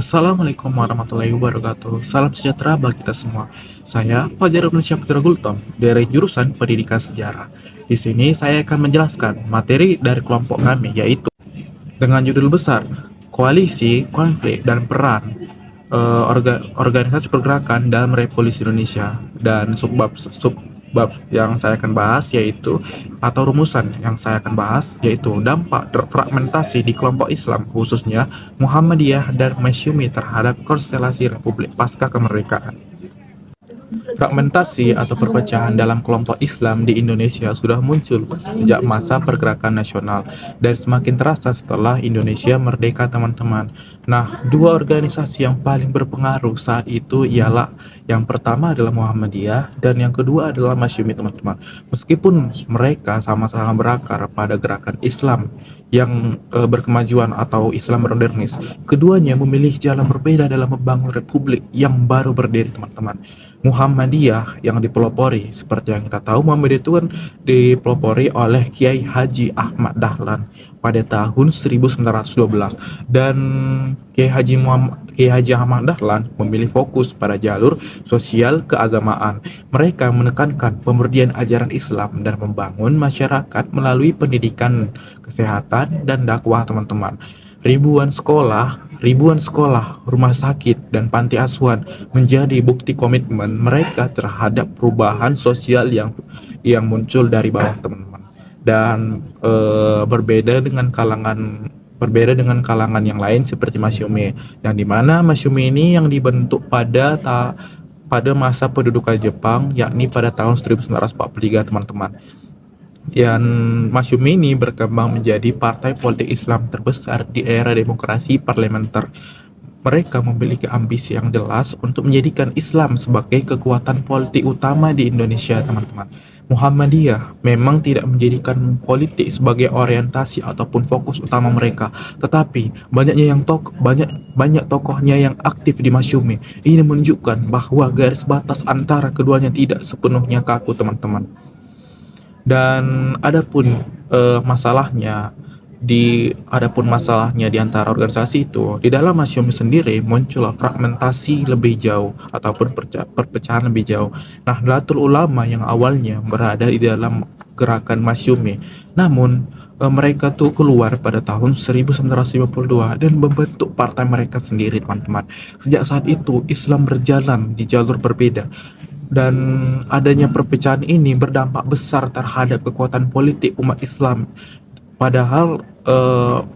Assalamualaikum warahmatullahi wabarakatuh. Salam sejahtera bagi kita semua. Saya Fajar Ibnu Syafitra Gultom dari jurusan Pendidikan Sejarah. Di sini saya akan menjelaskan materi dari kelompok kami, yaitu dengan judul besar Koalisi, Konflik, dan Peran Organisasi Pergerakan dalam Revolusi Indonesia, dan subbab yang saya akan bahas yaitu atau rumusan yang saya akan bahas yaitu dampak fragmentasi di kelompok Islam, khususnya Muhammadiyah dan Masyumi terhadap konstelasi Republik pasca kemerdekaan. Fragmentasi atau perpecahan dalam kelompok Islam di Indonesia sudah muncul sejak masa pergerakan nasional dan semakin terasa setelah Indonesia merdeka, teman-teman. Nah, dua organisasi yang paling berpengaruh saat itu ialah yang pertama adalah Muhammadiyah dan yang kedua adalah Masyumi, teman-teman. Meskipun mereka sama-sama berakar pada gerakan Islam yang berkemajuan atau Islam modernis, keduanya memilih jalan berbeda dalam membangun republik yang baru berdiri, teman-teman. Muhammadiyah yang dipelopori, seperti yang kita tahu, Muhammadiyah itu kan dipelopori oleh Kiai Haji Ahmad Dahlan pada tahun 1912, dan Kiai Haji Ahmad Dahlan memilih fokus pada jalur sosial keagamaan. Mereka menekankan pemberdayaan ajaran Islam dan membangun masyarakat melalui pendidikan, kesehatan, dan dakwah, teman-teman. Ribuan sekolah, rumah sakit, dan panti asuhan menjadi bukti komitmen mereka terhadap perubahan sosial yang muncul dari bawah, teman-teman. Dan berbeda dengan kalangan yang lain seperti Masyumi, yang dimana Masyumi ini yang dibentuk pada masa pendudukan Jepang, yakni pada tahun 1943, teman-teman. Yang Masyumi ini berkembang menjadi partai politik Islam terbesar di era demokrasi parlementer. Mereka memiliki ambisi yang jelas untuk menjadikan Islam sebagai kekuatan politik utama di Indonesia, teman-teman. Muhammadiyah memang tidak menjadikan politik sebagai orientasi ataupun fokus utama mereka, tetapi banyak tokohnya yang aktif di Masyumi. Ini menunjukkan bahwa garis batas antara keduanya tidak sepenuhnya kaku, teman-teman. Dan adapun masalahnya di antara organisasi itu, di dalam Masyumi sendiri muncul fragmentasi lebih jauh ataupun perpecahan lebih jauh. Nah, Nahdlatul Ulama yang awalnya berada di dalam gerakan Masyumi, namun mereka tuh keluar pada tahun 1952 dan membentuk partai mereka sendiri, teman-teman. Sejak saat itu Islam berjalan di jalur berbeda, dan adanya perpecahan ini berdampak besar terhadap kekuatan politik umat Islam. Padahal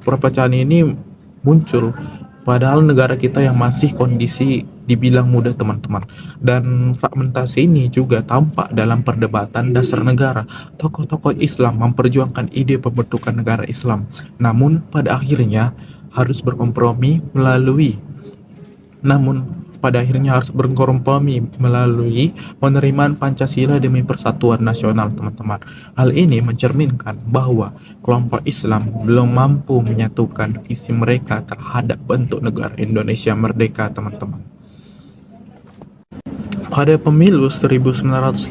perpecahan ini muncul padahal negara kita yang masih kondisi dibilang muda, teman-teman. Dan fragmentasi ini juga tampak dalam perdebatan dasar negara. Tokoh-tokoh Islam memperjuangkan ide pembentukan negara Islam, namun pada akhirnya harus berkompromi melalui namun pada akhirnya harus berkompromi melalui penerimaan Pancasila demi persatuan nasional, teman-teman. Hal ini mencerminkan bahwa kelompok Islam belum mampu menyatukan visi mereka terhadap bentuk negara Indonesia merdeka, teman-teman. Pada pemilu 1955,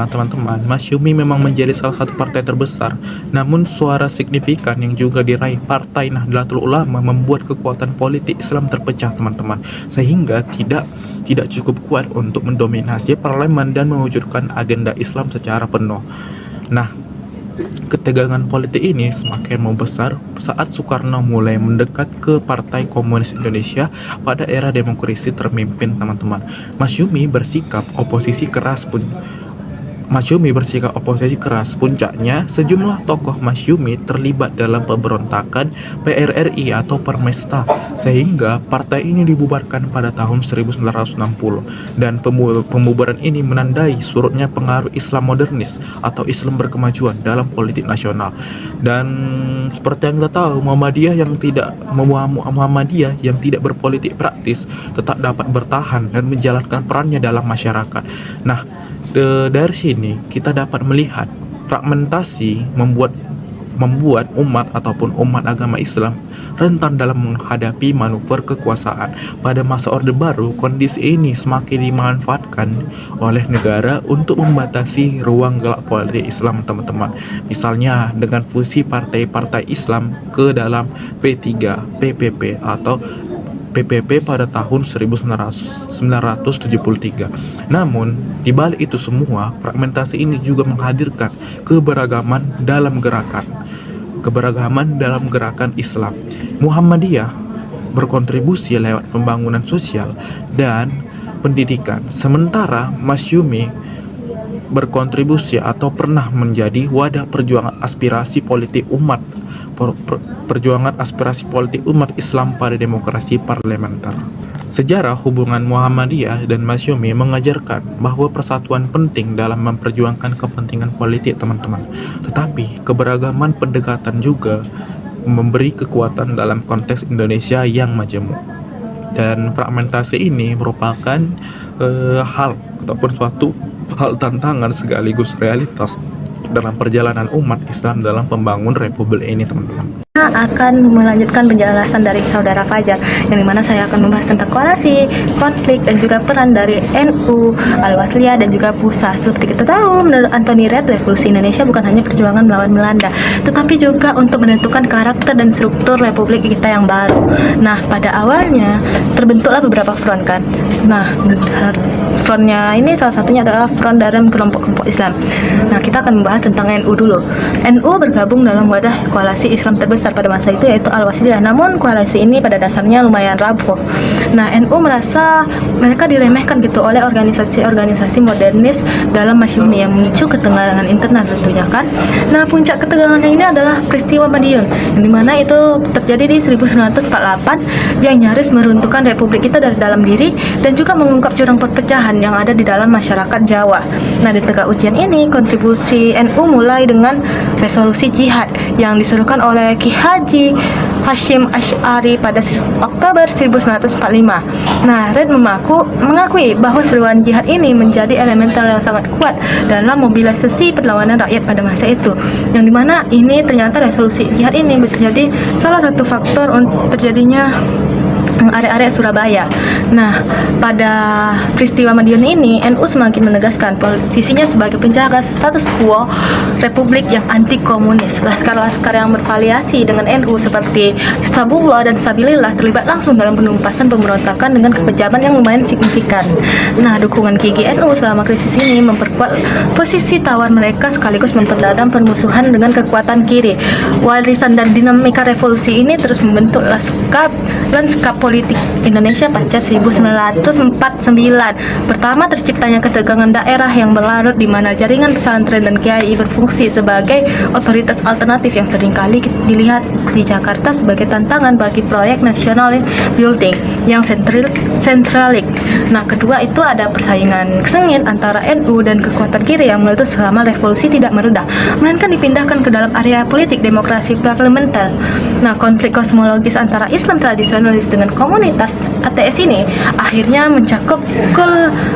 teman-teman, Masyumi memang menjadi salah satu partai terbesar. Namun suara signifikan yang juga diraih Partai Nahdlatul Ulama membuat kekuatan politik Islam terpecah, teman-teman, sehingga tidak cukup kuat untuk mendominasi parlemen dan mewujudkan agenda Islam secara penuh. Nah, ketegangan politik ini semakin membesar saat Soekarno mulai mendekat ke Partai Komunis Indonesia pada era demokrasi terpimpin, teman-teman. Masyumi bersikap oposisi keras. Puncaknya, sejumlah tokoh Masyumi terlibat dalam pemberontakan PRRI atau Permesta, sehingga partai ini dibubarkan pada tahun 1960. Dan pembubaran ini menandai surutnya pengaruh Islam modernis atau Islam berkemajuan dalam politik nasional. Dan seperti yang kita tahu, Muhammadiyah yang tidak berpolitik praktis tetap dapat bertahan dan menjalankan perannya dalam masyarakat. Nah, dari sini kita dapat melihat fragmentasi membuat umat ataupun umat agama Islam rentan dalam menghadapi manuver kekuasaan. Pada masa Orde Baru, kondisi ini semakin dimanfaatkan oleh negara untuk membatasi ruang gerak politik Islam, teman-teman. Misalnya dengan fusi partai-partai Islam ke dalam P3, PPP, atau PPP pada tahun 1973. Namun, di balik itu semua, fragmentasi ini juga menghadirkan keberagaman dalam gerakan Islam. Muhammadiyah berkontribusi lewat pembangunan sosial dan pendidikan, sementara Masyumi berkontribusi atau pernah menjadi wadah perjuangan aspirasi politik umat Islam pada demokrasi parlementer. Sejarah hubungan Muhammadiyah dan Masyumi mengajarkan bahwa persatuan penting dalam memperjuangkan kepentingan politik, teman-teman. Tetapi keberagaman pendekatan juga memberi kekuatan dalam konteks Indonesia yang majemuk. Dan fragmentasi ini merupakan suatu hal tantangan sekaligus realitas dalam perjalanan umat Islam dalam pembangun republik ini, teman-teman. Akan melanjutkan penjelasan dari saudara Fajar, yang dimana saya akan membahas tentang koalisi, konflik, dan juga peran dari NU, Al-Wasliyah, dan juga PUSA. Seperti kita tahu, menurut Anthony Reid, revolusi Indonesia bukan hanya perjuangan melawan Belanda, tetapi juga untuk menentukan karakter dan struktur republik kita yang baru. Nah, pada awalnya terbentuklah beberapa front kan. Nah, frontnya ini salah satunya adalah front dari kelompok-kelompok Islam. Nah, kita akan membahas tentang NU dulu. NU bergabung dalam wadah koalisi Islam terbesar pada masa itu, yaitu Al-Wasliyah. Namun koalisi ini pada dasarnya lumayan rapuh. Nah, NU merasa mereka diremehkan gitu oleh organisasi-organisasi modernis dalam Masyumi yang memicu ketegangan internal tentunya kan. Nah, puncak ketegangan ini adalah peristiwa Madiun, yang dimana itu terjadi di 1948 yang nyaris meruntuhkan republik kita dari dalam diri dan juga mengungkap jurang perpecahan yang ada di dalam masyarakat Jawa. Nah, di tengah ujian ini, kontribusi NU mulai dengan resolusi jihad yang disuruhkan oleh Ki Haji Hashim Asy'ari pada Oktober 1945. Nah, Reid mengakui bahwa seruan jihad ini menjadi elemental yang sangat kuat dalam mobilisasi perlawanan rakyat pada masa itu, yang dimana ini ternyata resolusi jihad ini menjadi salah satu faktor untuk terjadinya area-area Surabaya. Nah, pada peristiwa Madiun ini, NU semakin menegaskan posisinya sebagai penjaga status quo republik yang anti komunis. Laskar-laskar yang bervariasi dengan NU seperti Stabullah dan Sabilillah terlibat langsung dalam penumpasan pemberontakan dengan kekejaman yang lumayan signifikan. Nah, dukungan gigi NU selama krisis ini memperkuat posisi tawar mereka sekaligus memperdalam permusuhan dengan kekuatan kiri. Warisan dan dinamika revolusi ini terus membentuk lanskap politik Indonesia pasca 1949. Pertama, terciptanya ketegangan daerah yang berlarut di mana jaringan pesantren dan kiai berfungsi sebagai otoritas alternatif yang seringkali dilihat di Jakarta sebagai tantangan bagi proyek national building yang sentralik. Nah, kedua itu ada persaingan sengit antara NU dan kekuatan kiri yang meletus selama revolusi tidak mereda, melainkan dipindahkan ke dalam area politik demokrasi parlementer. Nah, konflik kosmologis antara Islam tradisionalis dengan komunitas ATS ini akhirnya mencakup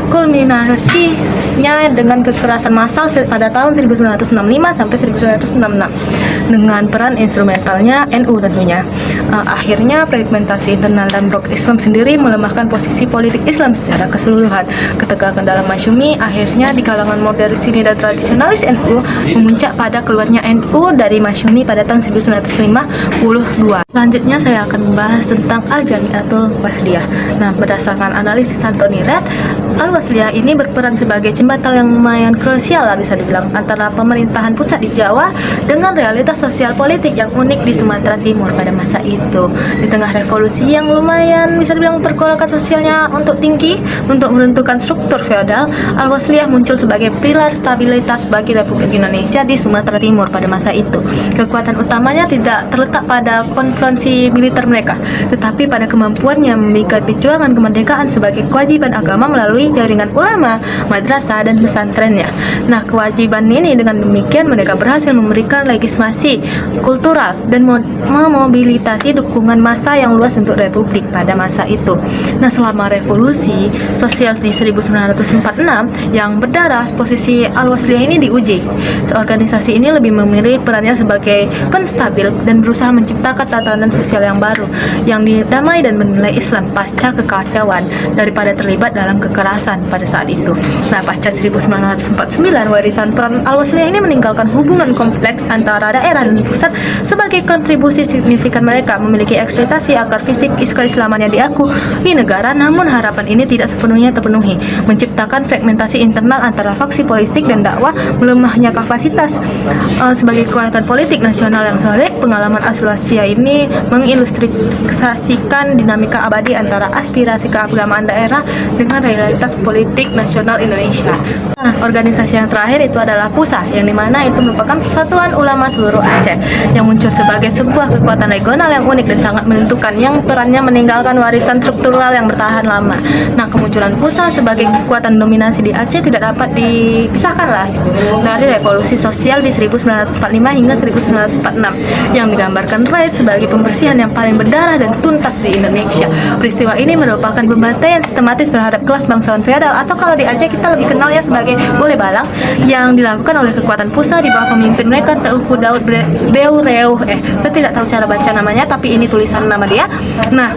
kulminasinya dengan kekerasan massal pada tahun 1965 sampai 1966 dengan peran instrumentalnya NU tentunya. Akhirnya fragmentasi internal dan blok Islam sendiri melemahkan posisi politik Islam secara keseluruhan. Ketegangan dalam Masyumi akhirnya di kalangan modernis dan tradisionalis NU memuncak pada keluarnya NU dari Masyumi pada tahun 1952. Selanjutnya saya akan membahas tentang Al-Jami'atul Wasliyah. Nah, berdasarkan analisis Anthony Reid, Al-Wasliyah ini berperan sebagai jembatan yang lumayan krusial lah bisa dibilang antara pemerintahan pusat di Jawa dengan realitas sosial politik yang unik di Sumatera Timur pada masa itu. Di tengah revolusi yang lumayan bisa dibilang pergolakan sosialnya untuk tinggi untuk meruntuhkan struktur feodal, Al-Wasliyah muncul sebagai pilar stabilitas bagi Republik Indonesia di Sumatera Timur pada masa itu. Kekuatan utamanya tidak terletak pada konfrontasi militer mereka, tetapi pada kemampuannya memikat perjuangan kemerdekaan sebagai kewajiban agama melalui jaringan ulama, madrasah, dan pesantrennya. Nah, kewajiban ini dengan demikian mereka berhasil memberikan legitimasi kultural dan memobilisasi dukungan massa yang luas untuk Republik pada masa itu. Nah, selama revolusi sosial di 1946 yang berdarah, posisi Al-Wasliyah ini diuji. Organisasi ini lebih memilih perannya sebagai penstabil dan berusaha menciptakan tata tatanan sosial yang baru, yang didamai dan menilai Islam pasca kekacauan daripada terlibat dalam kekerasan pada saat itu. Nah, pasca 1949, warisan peran Al-Wasliyah ini meninggalkan hubungan kompleks antara daerah dan pusat sebagai kontribusi signifikan mereka memiliki ekspektasi agar fisik keislaman yang diakui negara, namun harapan ini tidak sepenuhnya terpenuhi, menciptakan fragmentasi internal antara faksi politik dan dakwah, melemahnya kapasitas sebagai kekuatan politik nasional yang solid. Pengalaman Al-Wasliyah ini mengilustrasikan dinamika abadi antara aspirasi keagamaan daerah dengan realitas politik nasional Indonesia. Nah, organisasi yang terakhir itu adalah PUSA, yang dimana itu merupakan Persatuan Ulama Seluruh Aceh, yang muncul sebagai sebuah kekuatan regional yang unik dan sangat menentukan, yang perannya meninggalkan warisan struktural yang bertahan lama. Nah, kemunculan PUSA sebagai kekuatan dominasi di Aceh tidak dapat dipisahkan lah dari revolusi sosial di 1945 hingga 1946 yang menggambarkan raid sebagai pembersihan yang paling berdarah dan tuntas di Indonesia. Peristiwa ini merupakan pembantaian sistematis terhadap kelas bangsawan feodal, atau kalau di Aceh kita lebih kenalnya sebagai Boleh Balang, yang dilakukan oleh kekuatan PUSA di bawah pemimpin mereka Teuku Daud Beureuh. Saya tidak tahu cara baca namanya, tapi ini tulisan nama dia. Nah,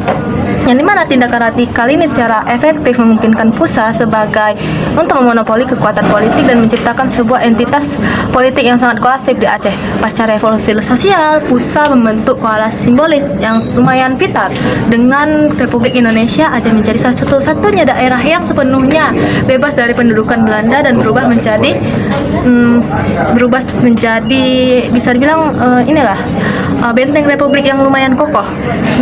yang dimana tindakan radikal ini secara efektif memungkinkan PUSA sebagai untuk memonopoli kekuatan politik dan menciptakan sebuah entitas politik yang sangat koalesif di Aceh. Pasca revolusi sosial, PUSA membentuk koalisi simbolis yang lumayan vital dengan Republik Indonesia. Aceh menjadi satu-satunya daerah yang sepenuhnya bebas dari pendudukan Belanda dan berubah menjadi bisa dibilang benteng Republik yang lumayan kokoh.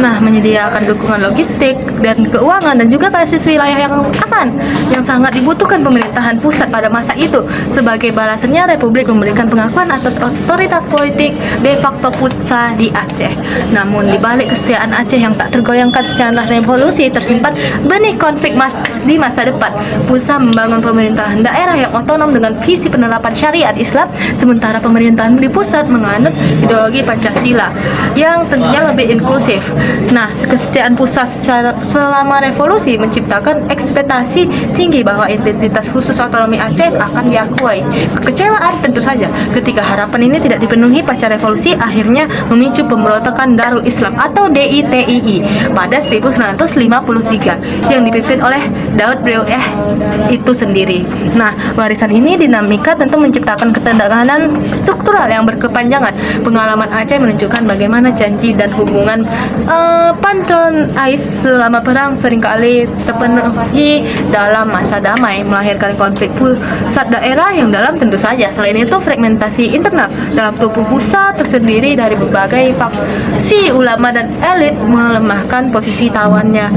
Nah, menyediakan dukungan logistik dan keuangan dan juga basis wilayah yang aman yang sangat dibutuhkan pemerintahan pusat pada masa itu. Sebagai balasannya, Republik memberikan pengakuan atas otoritas politik de facto PUSA di Aceh. Namun di balik kesetiaan Aceh yang tak tergoyangkan secara revolusi, tersimpan benih konflik di masa depan. PUSA membangun pemerintahan daerah yang otonom dengan visi penerapan syariat Islam, sementara pemerintahan di pusat menganut ideologi Pancasila yang tentunya lebih inklusif. Nah, kesetiaan PUSA selama revolusi menciptakan ekspektasi tinggi bahwa identitas khusus otonomi Aceh akan diakui. Kekecewaan tentu saja ketika harapan ini tidak dipenuhi pasca revolusi akhirnya memicu pemberontakan Darul Islam atau DITII pada 1953 yang dipimpin oleh Daud Beureuh itu sendiri. Nah, warisan ini dinamika tentu menciptakan ketegangan struktural yang berkepanjangan. Pengalaman Aceh menunjukkan bagaimana janji dan hubungan patron AIS selama perang seringkali terpenuhi dalam masa damai, melahirkan konflik pusat daerah yang dalam tentu saja. Selain itu, fragmentasi internal dalam tubuh PUSA tersendiri dari berbagai faksi ulama dan elit melemahkan posisi tawannya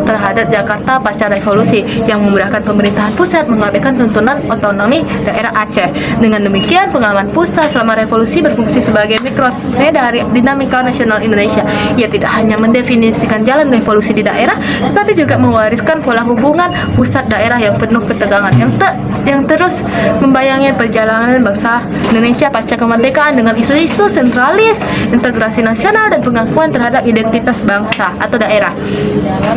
terhadap Jakarta pasca revolusi yang memudahkan pemerintahan pusat mengabaikan tuntunan otonomi daerah Aceh. Dengan demikian, pengalaman PUSA selama revolusi berfungsi sebagai mikrokosme dari dinamika nasional Indonesia. Ia tidak hanya mendefinisikan jalan revolusi di daerah, tetapi juga mewariskan pola hubungan pusat daerah yang penuh ketegangan yang terus membayangi perjalanan bangsa Indonesia pasca kemerdekaan dengan isu-isu sentralis, integrasi nasional, dan pengakuan terhadap identitas bangsa atau daerah.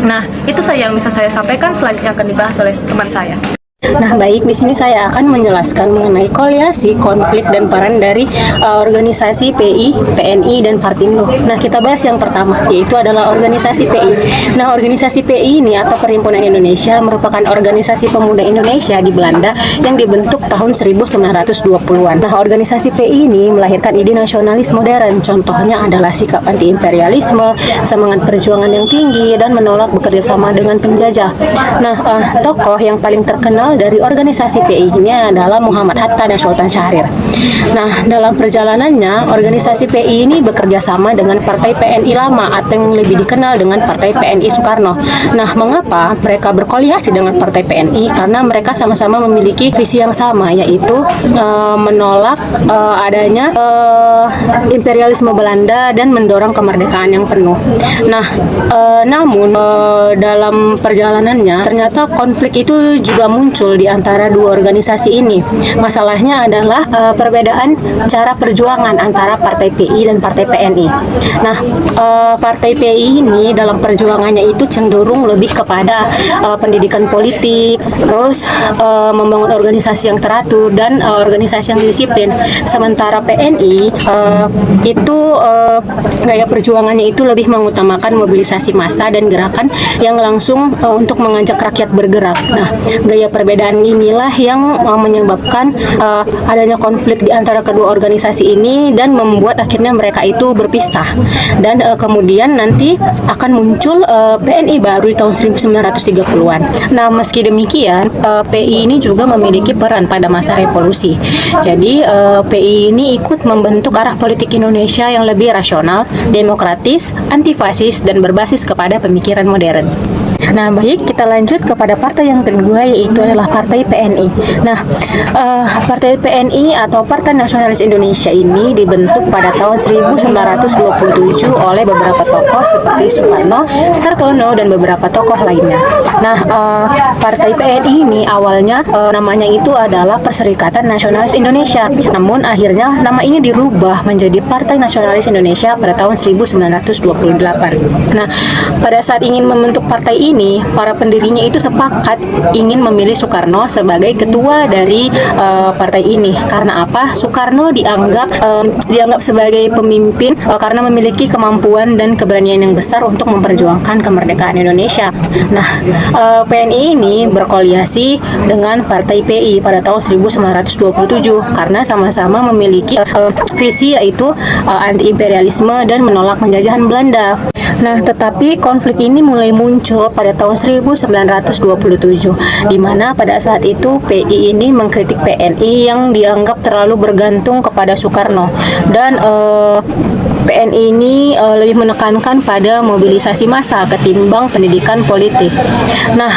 Nah, itu saja yang bisa saya sampaikan. Selanjutnya akan dibahas oleh teman saya. Nah, baik, di sini saya akan menjelaskan mengenai koalisi, konflik, dan peran dari organisasi PI, PNI, dan Partindo. Nah, kita bahas yang pertama, yaitu adalah organisasi PI. Nah, organisasi PI ini atau Perhimpunan Indonesia merupakan organisasi pemuda Indonesia di Belanda yang dibentuk tahun 1920-an. Nah, organisasi PI ini melahirkan ide nasionalis modern. Contohnya adalah sikap anti-imperialisme, semangat perjuangan yang tinggi, dan menolak bekerja sama dengan penjajah. Nah, tokoh yang paling terkenal dari organisasi PI-nya adalah Muhammad Hatta dan Sultan Syahrir. Nah, dalam perjalanannya, organisasi PI ini bekerja sama dengan Partai PNI Lama atau yang lebih dikenal dengan Partai PNI Soekarno. Nah, mengapa mereka berkoalisi dengan Partai PNI? Karena mereka sama-sama memiliki visi yang sama, yaitu menolak adanya imperialisme Belanda dan mendorong kemerdekaan yang penuh. Nah, namun dalam perjalanannya ternyata konflik itu juga muncul muncul di antara dua organisasi ini. Masalahnya adalah perbedaan cara perjuangan antara Partai PI dan Partai PNI. Nah, Partai PI ini dalam perjuangannya itu cenderung lebih kepada pendidikan politik, terus membangun organisasi yang teratur dan organisasi yang disiplin. Sementara PNI itu gaya perjuangannya itu lebih mengutamakan mobilisasi massa dan gerakan yang langsung untuk mengajak rakyat bergerak. Nah, gaya perbedaan inilah yang menyebabkan adanya konflik di antara kedua organisasi ini dan membuat akhirnya mereka itu berpisah. Dan kemudian nanti akan muncul PNI baru di tahun 1930-an. Nah, meski demikian, PI ini juga memiliki peran pada masa revolusi. Jadi, PI ini ikut membentuk arah politik Indonesia yang lebih rasional, demokratis, antifasis, dan berbasis kepada pemikiran modern. Nah, baik, kita lanjut kepada partai yang kedua, yaitu adalah Partai PNI. Nah, Partai PNI atau Partai Nasionalis Indonesia ini dibentuk pada tahun 1927 oleh beberapa tokoh seperti Soekarno, Sartono, dan beberapa tokoh lainnya. Nah, Partai PNI ini awalnya namanya itu adalah Perserikatan Nasionalis Indonesia. Namun akhirnya nama ini dirubah menjadi Partai Nasionalis Indonesia pada tahun 1928. Nah, pada saat ingin membentuk partai ini, para pendirinya itu sepakat ingin memilih Soekarno sebagai ketua dari partai ini. Karena apa? Soekarno dianggap sebagai pemimpin karena memiliki kemampuan dan keberanian yang besar untuk memperjuangkan kemerdekaan Indonesia. Nah, PNI ini berkoalisi dengan Partai PI pada tahun 1927 karena sama-sama memiliki visi yaitu anti imperialisme dan menolak penjajahan Belanda. Nah, tetapi konflik ini mulai muncul pada tahun 1927, di mana pada saat itu PI ini mengkritik PNI yang dianggap terlalu bergantung kepada Soekarno, dan PNI ini lebih menekankan pada mobilisasi massa ketimbang pendidikan politik. Nah,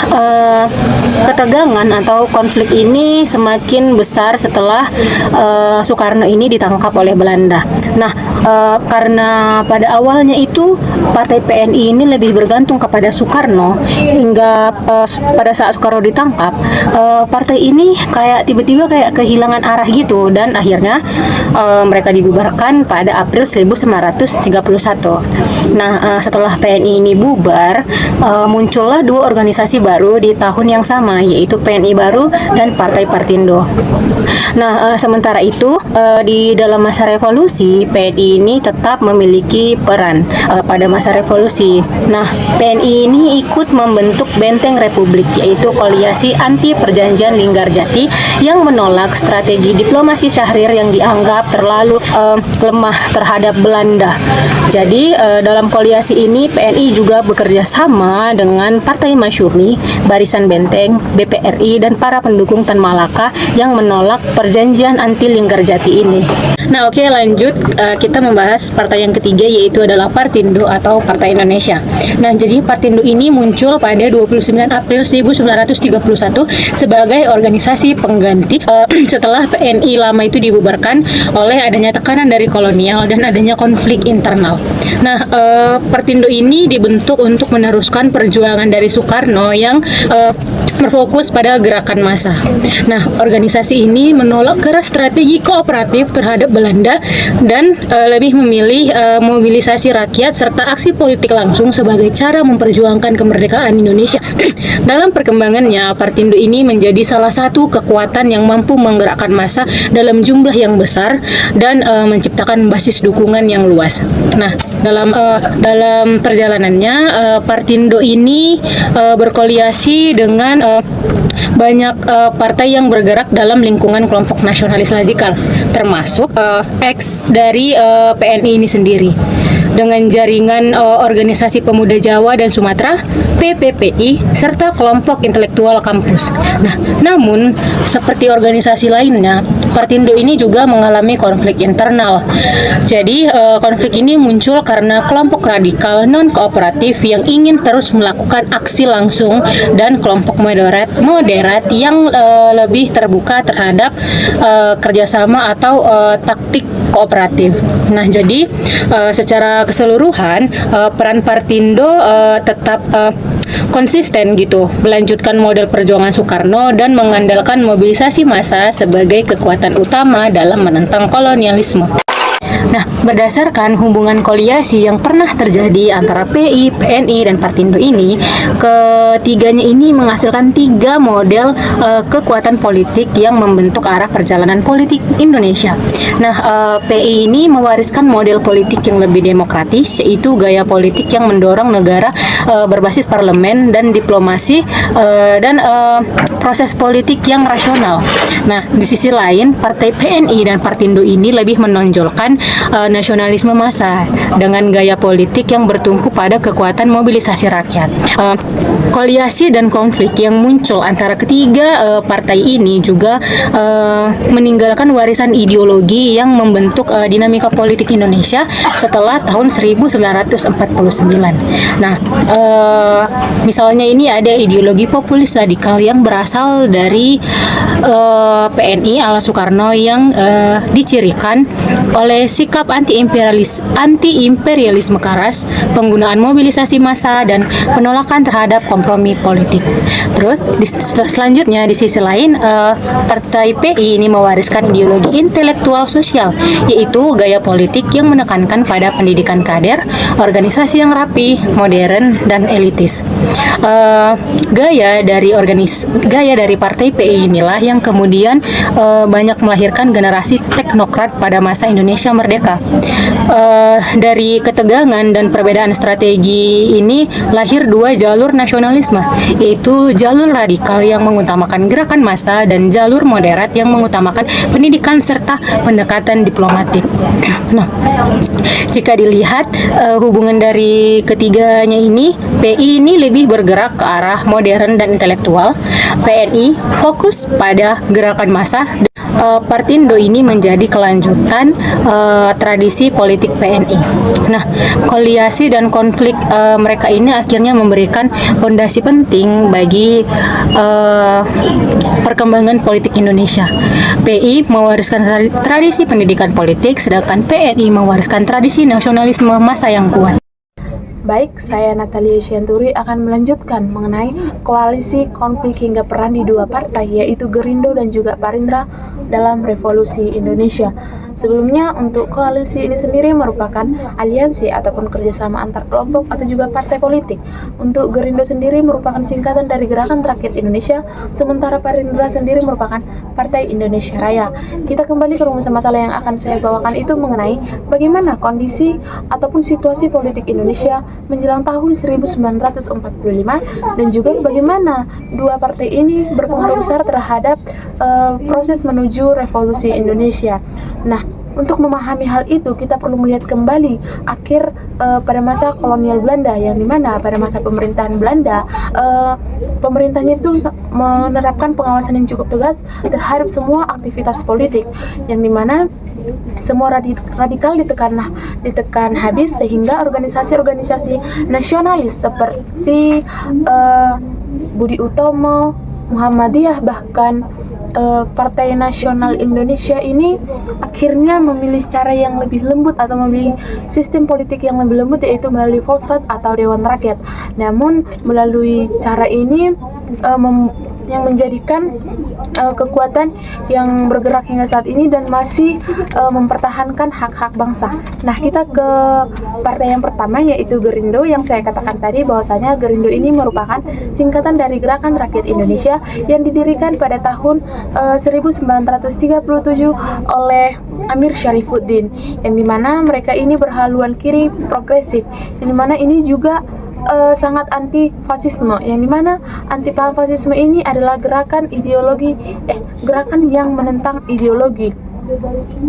ketegangan atau konflik ini semakin besar setelah Soekarno ini ditangkap oleh Belanda. Nah, karena pada awalnya itu Partai PNI ini lebih bergantung kepada Soekarno hingga pada saat Soekarno ditangkap, partai ini kayak tiba-tiba kayak kehilangan arah gitu, dan akhirnya mereka dibubarkan pada April 1931. Nah, setelah PNI ini bubar, muncullah dua organisasi baru di tahun yang sama, yaitu PNI baru dan Partai Partindo. Nah, sementara itu di dalam masa revolusi, PNI ini tetap memiliki peran pada masa revolusi. Nah, PNI ini ikut membentuk Benteng Republik, yaitu koalisi anti perjanjian Linggarjati yang menolak strategi diplomasi Syahrir yang dianggap terlalu lemah terhadap Belanda. Jadi dalam koalisi ini PNI juga bekerja sama dengan Partai Masyumi, Barisan Benteng, BPRI, dan para pendukung Tan Malaka yang menolak perjanjian anti Linggarjati ini. Nah, oke, lanjut kita membahas partai yang ketiga, yaitu adalah Partindo atau Partai Indonesia. Nah, jadi Partindo ini muncul pada 29 April 1931 sebagai organisasi pengganti setelah PNI lama itu dibubarkan oleh adanya tekanan dari kolonial dan adanya konflik internal. Nah, Partindo ini dibentuk untuk meneruskan perjuangan dari Soekarno yang berfokus pada gerakan massa. Nah, organisasi ini menolak keras strategi kooperatif terhadap Belanda dan lebih memilih mobilisasi rakyat serta aksi politik langsung sebagai cara memperjuangkan kemerdekaan Indonesia. Dalam perkembangannya, Partindo ini menjadi salah satu kekuatan yang mampu menggerakkan massa dalam jumlah yang besar dan menciptakan basis dukungan yang luas. Nah, dalam perjalanannya, Partindo ini berkoalisi dengan banyak partai yang bergerak dalam lingkungan kelompok nasionalis radikal, termasuk ex dari PNI ini sendiri, dengan jaringan organisasi pemuda Jawa dan Sumatera, PPPI, serta kelompok intelektual kampus. Nah, namun seperti organisasi lainnya, Partindo ini juga mengalami konflik internal. Jadi konflik ini muncul karena kelompok radikal non-kooperatif yang ingin terus melakukan aksi langsung dan kelompok moderat yang lebih terbuka terhadap kerjasama atau taktik kooperatif. Nah, jadi secara keseluruhan peran Partindo tetap konsisten gitu, melanjutkan model perjuangan Soekarno dan mengandalkan mobilisasi massa sebagai kekuatan utama dalam menentang kolonialisme. Nah, berdasarkan hubungan koliasi yang pernah terjadi antara PI, PNI, dan Partindo ini, ketiganya ini menghasilkan 3 model kekuatan politik yang membentuk arah perjalanan politik Indonesia. Nah, PI ini mewariskan model politik yang lebih demokratis, yaitu gaya politik yang mendorong negara berbasis parlemen dan diplomasi dan proses politik yang rasional. Nah, di sisi lain, Partai PNI dan Partindo ini lebih menonjolkan nasionalisme massa dengan gaya politik yang bertumpu pada kekuatan mobilisasi rakyat. Koliasi dan konflik yang muncul antara ketiga partai ini juga meninggalkan warisan ideologi yang membentuk dinamika politik Indonesia setelah tahun 1949. Nah, misalnya ini ada ideologi populis radikal yang berasal dari PNI ala Soekarno yang dicirikan oleh sikap anti-imperialisme keras, penggunaan mobilisasi massa, dan penolakan terhadap kompromi politik. Terus selanjutnya di sisi lain, Partai PI ini mewariskan ideologi intelektual sosial, yaitu gaya politik yang menekankan pada pendidikan kader, organisasi yang rapi, modern, dan elitis. Gaya dari Partai PI inilah yang kemudian banyak melahirkan generasi teknokrat pada masa Indonesia merdeka. Dari ketegangan dan perbedaan strategi ini lahir 2 jalur nasionalisme, yaitu jalur radikal yang mengutamakan gerakan massa dan jalur moderat yang mengutamakan pendidikan serta pendekatan diplomatik. Nah, jika dilihat hubungan dari ketiganya ini, PI ini lebih bergerak ke arah modern dan intelektual, PNI fokus pada gerakan massa, Partindo ini menjadi kelanjutan tradisi politik PNI. Nah, koliasi dan konflik mereka ini akhirnya memberikan fondasi penting bagi perkembangan politik Indonesia. PI mewariskan tradisi pendidikan politik, sedangkan PNI mewariskan tradisi nasionalisme massa yang kuat. Baik, saya Natalia Shianturi akan melanjutkan mengenai koalisi, konflik hingga peran di 2 partai, yaitu Gerindo dan juga Parindra dalam revolusi Indonesia. Sebelumnya, untuk koalisi ini sendiri merupakan aliansi ataupun kerjasama antar kelompok atau juga partai politik. Untuk Gerindo sendiri merupakan singkatan dari Gerakan Rakyat Indonesia, sementara Parindra sendiri merupakan Partai Indonesia Raya. Kita kembali ke rumusan masalah yang akan saya bawakan itu mengenai bagaimana kondisi ataupun situasi politik Indonesia menjelang tahun 1945 dan juga bagaimana 2 partai ini berpengaruh besar terhadap proses menuju revolusi Indonesia. Nah, untuk memahami hal itu, kita perlu melihat kembali akhir pada masa kolonial Belanda, yang dimana pada masa pemerintahan Belanda, pemerintahnya itu menerapkan pengawasan yang cukup tegas terhadap semua aktivitas politik, yang dimana semua radikal ditekan habis, sehingga organisasi-organisasi nasionalis seperti Budi Utomo, Muhammadiyah, bahkan Partai Nasional Indonesia ini akhirnya memilih cara yang lebih lembut atau memilih sistem politik yang lebih lembut, yaitu melalui Volksraad atau Dewan Rakyat. Namun melalui cara ini yang menjadikan kekuatan yang bergerak hingga saat ini dan masih mempertahankan hak-hak bangsa. Nah, kita ke partai yang pertama, yaitu Gerindo, yang saya katakan tadi bahwasanya Gerindo ini merupakan singkatan dari Gerakan Rakyat Indonesia yang didirikan pada tahun 1937 oleh Amir Syarifuddin, yang dimana mereka ini berhaluan kiri progresif, yang dimana ini juga sangat anti fasisme, yang dimana anti fasisme ini adalah gerakan yang menentang ideologi,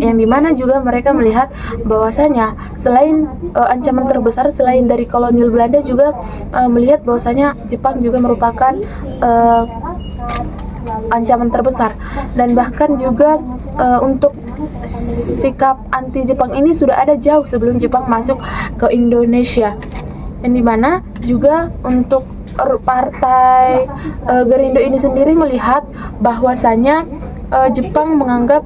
yang dimana juga mereka melihat bahwasanya selain ancaman terbesar selain dari kolonial Belanda, juga melihat bahwasanya Jepang juga merupakan ancaman terbesar, dan bahkan juga untuk sikap anti Jepang ini sudah ada jauh sebelum Jepang masuk ke Indonesia, yang dimana juga untuk partai Gerindo ini sendiri melihat bahwasanya Jepang menganggap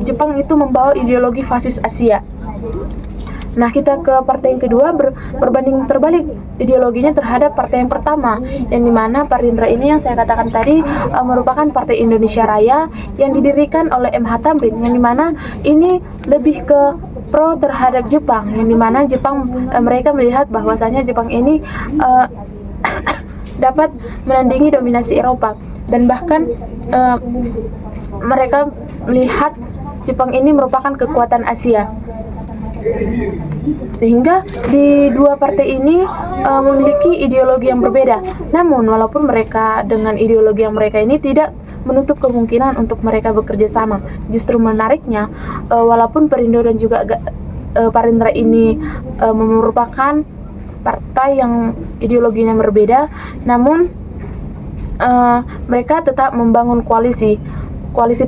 Jepang itu membawa ideologi fasis Asia. Nah, kita ke partai yang kedua, berbanding terbalik ideologinya terhadap partai yang pertama, yang dimana Parindra ini yang saya katakan tadi merupakan Partai Indonesia Raya yang didirikan oleh MH Tamrin, yang dimana ini lebih ke pro terhadap Jepang, yang dimana Jepang mereka melihat bahwasanya Jepang ini dapat menandingi dominasi Eropa, dan bahkan mereka melihat Jepang ini merupakan kekuatan Asia. Sehingga di dua partai ini memiliki ideologi yang berbeda. Namun walaupun mereka dengan ideologi yang mereka ini tidak menutup kemungkinan untuk mereka bekerja sama. Justru menariknya, walaupun Perindo dan juga Parindra ini merupakan partai yang ideologinya berbeda, namun mereka tetap membangun koalisi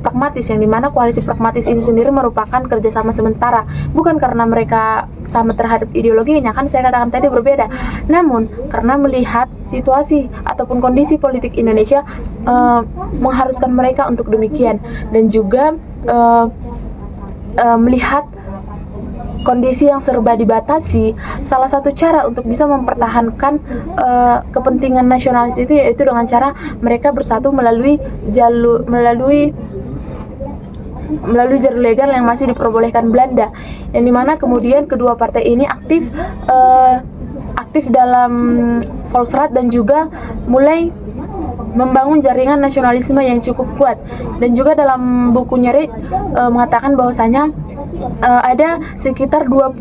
pragmatis, yang dimana koalisi pragmatis ini sendiri merupakan kerjasama sementara, bukan karena mereka sama terhadap ideologinya, kan saya katakan tadi berbeda, namun karena melihat situasi ataupun kondisi politik Indonesia mengharuskan mereka untuk demikian, dan juga melihat kondisi yang serba dibatasi. Salah satu cara untuk bisa mempertahankan kepentingan nasionalis itu yaitu dengan cara mereka bersatu melalui jalur legal yang masih diperbolehkan Belanda, yang dimana kemudian kedua partai ini aktif dalam Volksraad dan juga mulai membangun jaringan nasionalisme yang cukup kuat. Dan juga dalam bukunya Reid mengatakan bahwasanya ada sekitar 20.000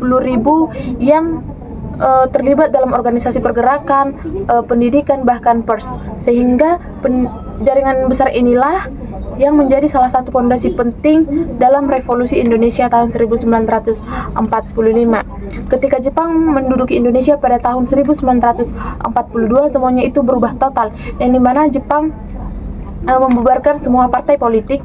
yang terlibat dalam organisasi pergerakan, pendidikan, bahkan pers, sehingga jaringan besar inilah yang menjadi salah satu fondasi penting dalam revolusi Indonesia tahun 1945. Ketika Jepang menduduki Indonesia pada tahun 1942, semuanya itu berubah total, yang dimana Jepang membubarkan semua partai politik,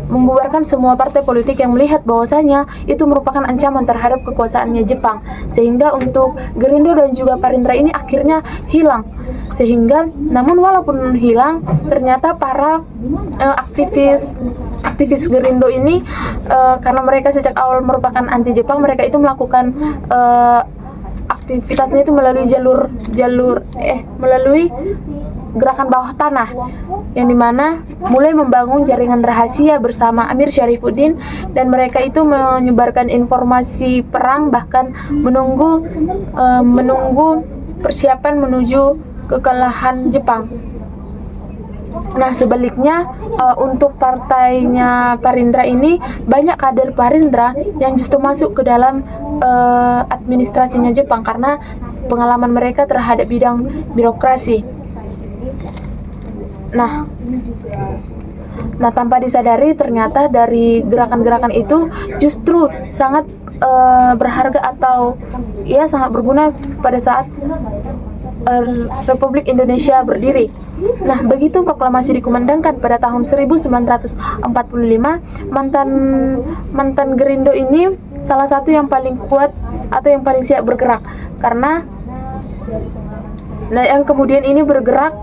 membubarkan semua partai politik yang melihat bahwasanya itu merupakan ancaman terhadap kekuasaannya Jepang, sehingga untuk Gerindo dan juga Parindra ini akhirnya hilang. Sehingga namun walaupun hilang, ternyata para aktivis Gerindo ini karena mereka sejak awal merupakan anti Jepang, mereka itu melakukan aktivitasnya itu melalui gerakan bawah tanah, yang dimana mulai membangun jaringan rahasia bersama Amir Syarifuddin, dan mereka itu menyebarkan informasi perang, bahkan menunggu persiapan menuju kekalahan Jepang. Nah, sebaliknya untuk partainya Parindra ini, banyak kader Parindra yang justru masuk ke dalam administrasinya Jepang karena pengalaman mereka terhadap bidang birokrasi. Nah, tanpa disadari ternyata dari gerakan-gerakan itu justru sangat berharga atau sangat berguna pada saat Republik Indonesia berdiri. Nah, begitu proklamasi dikumandangkan pada tahun 1945, mantan Gerindo ini salah satu yang paling kuat atau yang paling siap bergerak, karena yang kemudian ini bergerak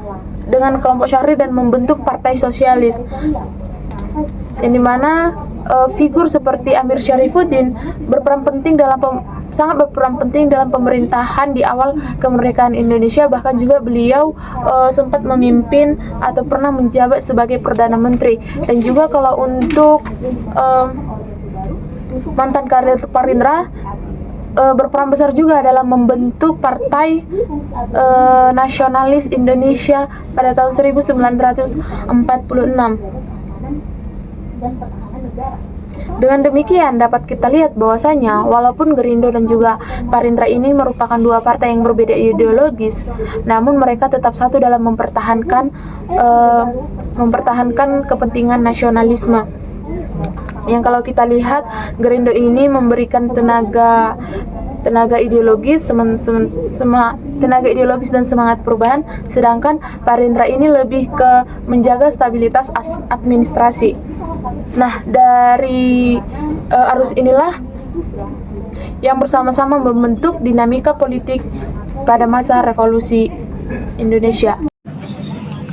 dengan kelompok Syahrir dan membentuk Partai Sosialis, yang dimana figur seperti Amir Syarifuddin sangat berperan penting dalam pemerintahan di awal kemerdekaan Indonesia. Bahkan juga beliau sempat memimpin atau pernah menjabat sebagai Perdana Menteri. Dan juga kalau untuk mantan kader Parindra, berperan besar juga dalam membentuk Partai Nasionalis Indonesia pada tahun 1946. Dengan demikian dapat kita lihat bahwasanya walaupun Gerindo dan juga Parindra ini merupakan dua partai yang berbeda ideologis, namun mereka tetap satu dalam mempertahankan kepentingan nasionalisme. Yang kalau kita lihat, Gerindo ini memberikan tenaga ideologis dan semangat perubahan, sedangkan Parindra ini lebih ke menjaga stabilitas administrasi. Nah, dari arus inilah yang bersama-sama membentuk dinamika politik pada masa revolusi Indonesia.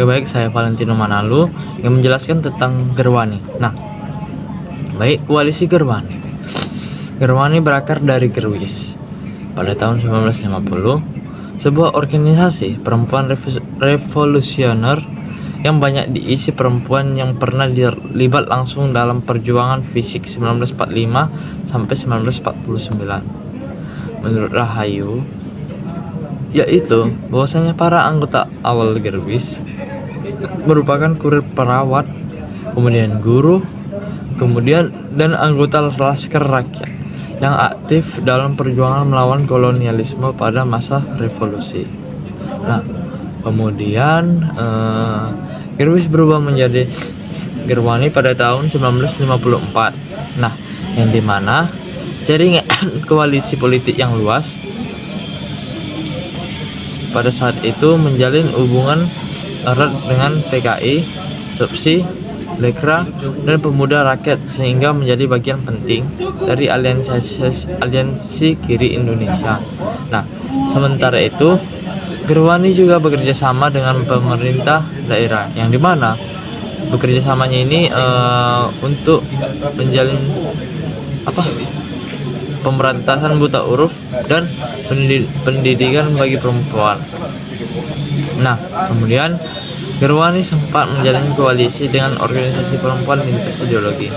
Oke, baik, saya Valentino Manalu yang menjelaskan tentang Gerwani. Nah, baik, koalisi Gerwani. Gerwani berakar dari Gerwis. Pada tahun 1950, sebuah organisasi perempuan revolusioner yang banyak diisi perempuan yang pernah terlibat langsung dalam perjuangan fisik 1945 sampai 1949. Menurut Rahayu, yaitu bahwasanya para anggota awal Gerwis merupakan kurir perawat, kemudian guru, kemudian dan anggota laskar rakyat yang aktif dalam perjuangan melawan kolonialisme pada masa revolusi. Nah, kemudian Gerwis berubah menjadi Gerwani pada tahun 1954. Nah, yang dimana jaringan koalisi politik yang luas pada saat itu menjalin hubungan erat dengan PKI, SUPSI, Lekra, dan Pemuda Rakyat sehingga menjadi bagian penting dari aliansi Kiri Indonesia. Nah, sementara itu Gerwani juga bekerja sama dengan pemerintah daerah, yang dimana bekerja samanya ini untuk menjalin pemberantasan buta huruf dan pendidikan bagi perempuan. Nah, kemudian Gerwani sempat menjalin koalisi dengan organisasi perempuan lintas ideologi.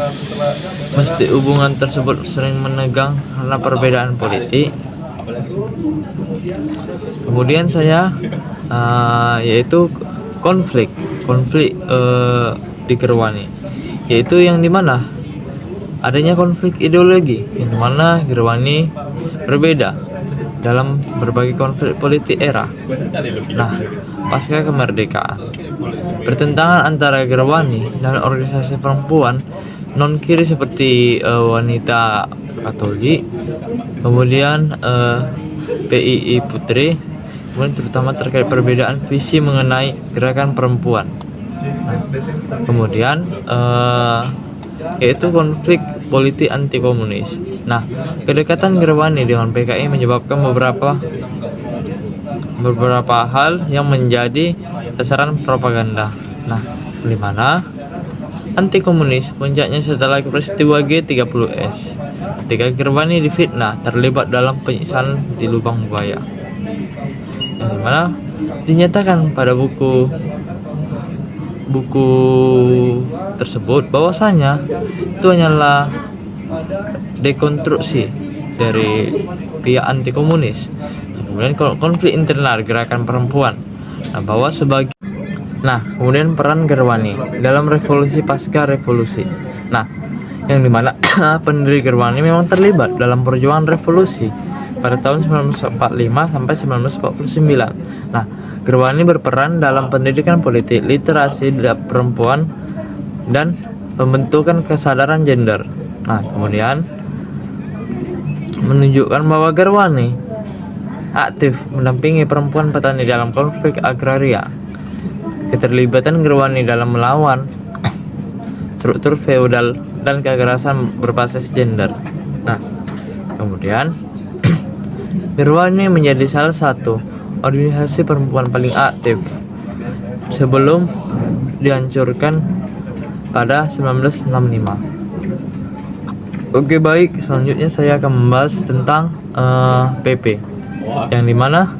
Meski hubungan tersebut sering menegang karena perbedaan politik. Kemudian saya yaitu konflik di Gerwani, yaitu yang dimana adanya konflik ideologi, yang dimana Gerwani berbeda dalam berbagai konflik politik era. Nah, pasca kemerdekaan, pertentangan antara Gerwani dan organisasi perempuan non kiri seperti wanita Katolik, kemudian PII Putri, kemudian terutama terkait perbedaan visi mengenai gerakan perempuan. Nah, kemudian yaitu konflik politik anti komunis. Nah, kedekatan Gerwani dengan PKI menyebabkan beberapa hal yang menjadi sasaran propaganda. Nah, di mana anti komunis puncaknya setelah peristiwa G30S, ketika Gerwani difitnah terlibat dalam penyiksaan di lubang buaya, yang dimana dinyatakan pada buku tersebut bahwasanya itu hanyalah dekonstruksi dari pihak anti komunis. Kemudian konflik internal gerakan perempuan. Kemudian peran Gerwani dalam revolusi pasca revolusi. Nah, yang dimana pendiri Gerwani memang terlibat dalam perjuangan revolusi pada tahun 1945 sampai 1949. Nah, Gerwani berperan dalam pendidikan politik, literasi perempuan, dan pembentukan kesadaran gender. Nah, kemudian menunjukkan bahwa Gerwani aktif mendampingi perempuan petani dalam konflik agraria. Keterlibatan Gerwani dalam melawan struktur feodal dan kekerasan berbasis gender. Nah, kemudian Gerwani menjadi salah satu organisasi perempuan paling aktif sebelum dihancurkan pada 1965. Oke, baik, selanjutnya saya akan membahas tentang PP, yang dimana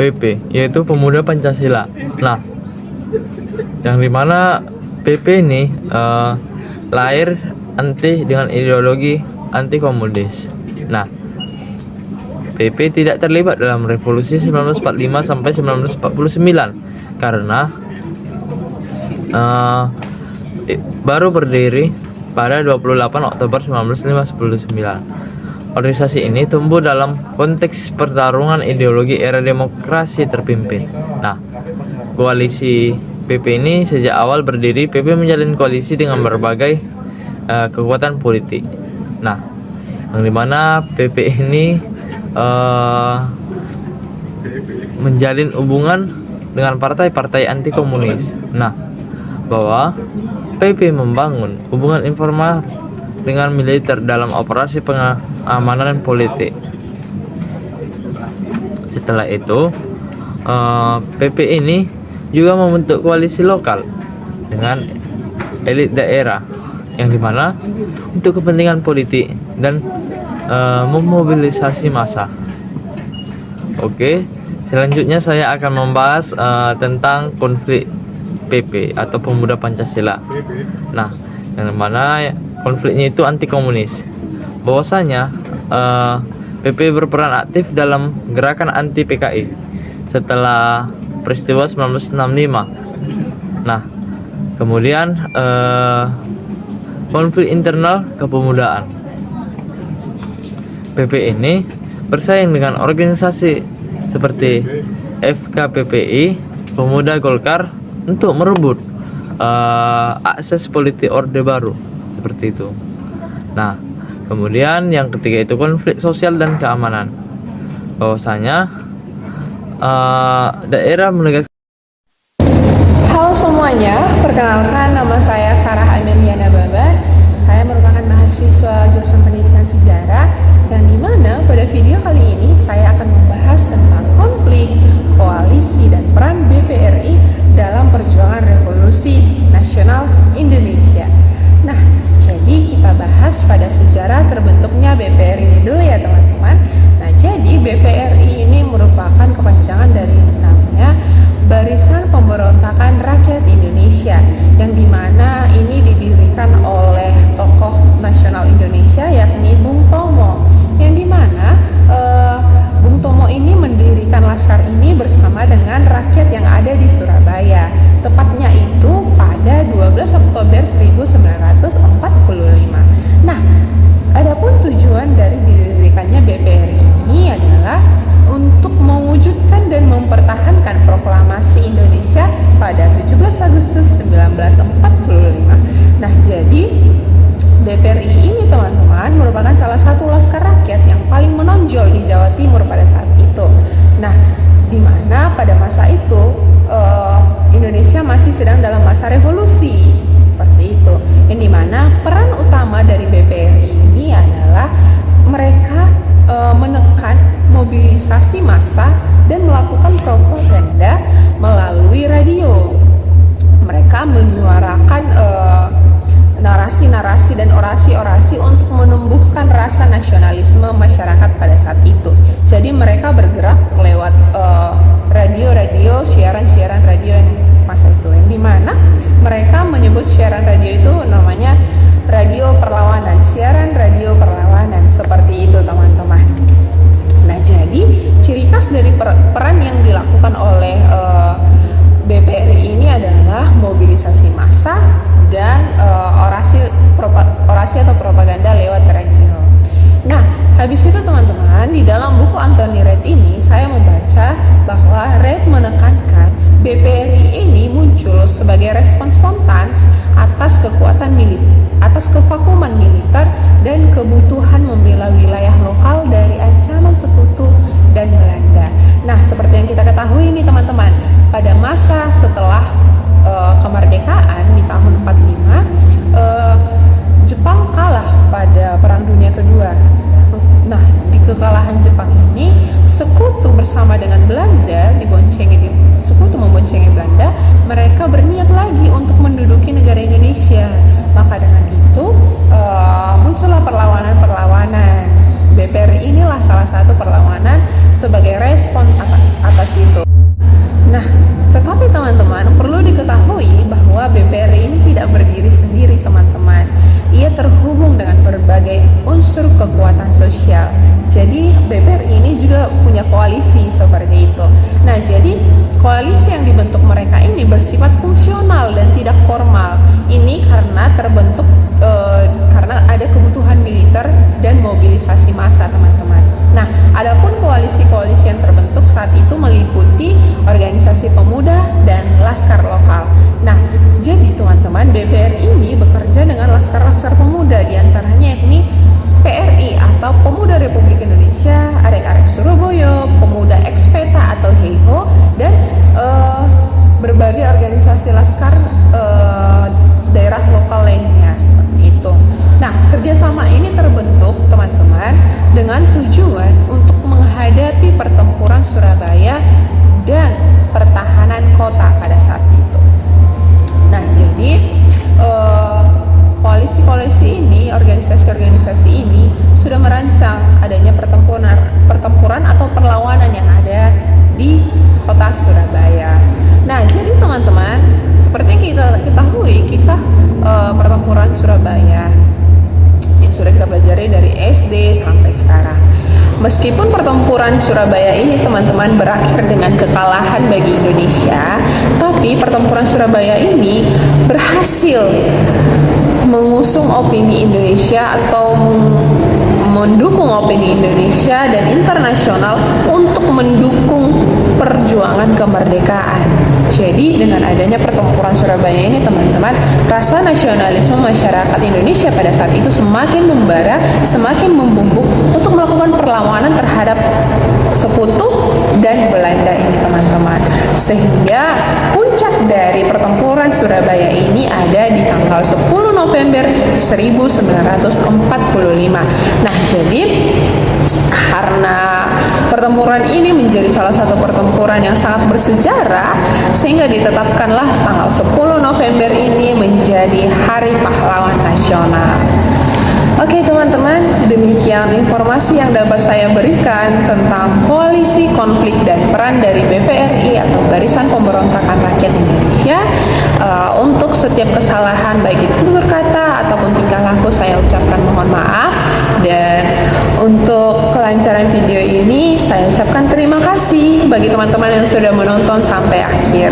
PP yaitu Pemuda Pancasila. Nah, yang dimana PP ini lahir dengan ideologi anti komunis. Nah, PP tidak terlibat dalam revolusi 1945 sampai 1949 karena baru berdiri pada 28 Oktober 1959. Organisasi ini tumbuh dalam konteks pertarungan ideologi era demokrasi terpimpin. Nah, koalisi PP ini sejak awal berdiri, PP menjalin koalisi dengan berbagai kekuatan politik. Nah, yang dimana PP ini menjalin hubungan dengan partai-partai anti komunis. Nah, bahwa PP membangun hubungan informal dengan militer dalam operasi pengamanan politik. Setelah itu PP ini juga membentuk koalisi lokal dengan elit daerah yang dimana untuk kepentingan politik dan memobilisasi massa. Oke, selanjutnya saya akan membahas tentang konflik PP atau Pemuda Pancasila. Nah, yang mana konfliknya itu anti komunis. Bahwasanya PP berperan aktif dalam gerakan anti PKI setelah peristiwa 1965. Nah, kemudian konflik internal kepemudaan. PP ini bersaing dengan organisasi seperti FKPPI, Pemuda Golkar untuk merebut akses politik Orde Baru seperti itu. Nah, kemudian yang ketiga itu konflik sosial dan keamanan. Bahwasanya daerah menegaskan. Halo semuanya, perkenalkan nama saya Sarah Ameliana Baban. Saya merupakan mahasiswa jurusan pendidikan sejarah, yang dimana pada video kali ini saya akan membahas tentang konflik, koalisi, dan peran BPRI dalam perjuangan revolusi nasional Indonesia. Nah, jadi kita bahas pada sejarah terbentuknya BPRI ini dulu ya teman-teman. Nah, jadi BPRI ini merupakan kepanjangan dari namanya Barisan Pemberontakan Rakyat Indonesia, yang dimana ini didirikan oleh tokoh nasional Indonesia yakni Bung Tomo, yang dimana Bung Tomo ini mendirikan laskar ini bersama dengan rakyat yang ada di Surabaya, tepatnya itu pada 12 Oktober 1945. Nah, adapun tujuan dari didirikannya BPRI ini adalah untuk mewujudkan dan mempertahankan proklamasi Indonesia pada 17 Agustus 1945. Nah, jadi BPRI ini teman-teman merupakan salah satu laskar rakyat yang paling menonjol di Jawa Timur pada saat itu. Nah, di mana pada masa itu Indonesia masih sedang dalam masa revolusi seperti itu. Yang dimana peran utama dari BPRI ini adalah mereka menekan mobilisasi massa dan melakukan propaganda melalui radio. Mereka menyuarakan narasi-narasi dan orasi-orasi untuk menumbuhkan rasa nasionalisme masyarakat pada saat itu. Jadi mereka bergerak lewat radio-radio, siaran-siaran radio yang masa itu, yang dimana mereka menyebut siaran radio itu namanya radio perlawanan, siaran radio perlawanan, seperti itu teman-teman. Nah, jadi ciri khas dari peran yang dilakukan oleh BPRI ini adalah mobilisasi massa dan orasi atau propaganda lewat radio. Nah, habis itu teman-teman, di dalam buku Anthony Reid ini saya membaca bahwa Reid menekankan BPRI ini muncul sebagai respon spontan atas kevakuman militer dan kebutuhan membela wilayah lokal dari ancaman sekutu dan Belanda. Nah, seperti yang kita ketahui ini teman-teman, pada masa setelah kemerdekaan di tahun 45, Jepang kalah pada Perang Dunia Kedua. Nah, di kekalahan Jepang ini, sekutu bersama dengan Belanda sekutu memboncengi Belanda, mereka berniat lagi untuk menduduki negara Indonesia. Maka dengan itu muncullah perlawanan-perlawanan. BPRI inilah salah satu perlawanan sebagai respon atas itu. Nah, tetapi teman-teman perlu diketahui bahwa BPRI ini tidak berdiri sendiri teman-teman. Ia terhubung dengan berbagai unsur kekuatan sosial. Jadi BPRI ini juga punya koalisi seperti itu. Nah, jadi koalisi yang dibentuk mereka ini bersifat fungsional dan tidak formal. Ini karena terbentuk karena ada kebutuhan militer dan mobilisasi massa teman-teman. Nah, adapun koalisi-koalisi yang terbentuk saat itu meliputi organisasi pemuda dan laskar lokal. Nah, jadi teman-teman, BPRI ini bekerja dengan laskar-laskar pemuda, diantaranya yakni PRI atau Pemuda Republik Indonesia, Arek-Arek Surabaya, Pemuda Ekspeta atau HEIHO, dan berbagai organisasi laskar daerah lokal lainnya seperti itu. Nah, kerjasama ini terbentuk teman-teman dengan tujuan untuk menghadapi pertempuran Surabaya dan pertahanan kota pada saat meskipun pertempuran Surabaya ini teman-teman berakhir dengan kekalahan bagi Indonesia, tapi pertempuran Surabaya ini berhasil mengusung opini Indonesia atau mendukung opini Indonesia dan internasional untuk mendukung perjuangan kemerdekaan. Jadi dengan adanya pertempuran Surabaya ini teman-teman, rasa nasionalisme masyarakat Indonesia pada saat itu semakin membara, semakin membumbung untuk melakukan perlawanan terhadap sekutu dan Belanda ini teman-teman. Sehingga puncak dari pertempuran Surabaya ini ada di tanggal 10 November 1945. Nah, jadi karena pertempuran ini menjadi salah satu pertempuran yang sangat bersejarah, sehingga ditetapkanlah tanggal 10 November ini menjadi Hari Pahlawan Nasional. Oke teman-teman, demikian informasi yang dapat saya berikan tentang koalisi, konflik, dan peran dari BPRI atau Barisan Pemberontakan Rakyat Indonesia. Untuk setiap kesalahan baik itu tutur kata ataupun tingkah laku saya ucapkan mohon maaf, dan untuk kelancaran video ini saya ucapkan terima kasih bagi teman-teman yang sudah menonton sampai akhir.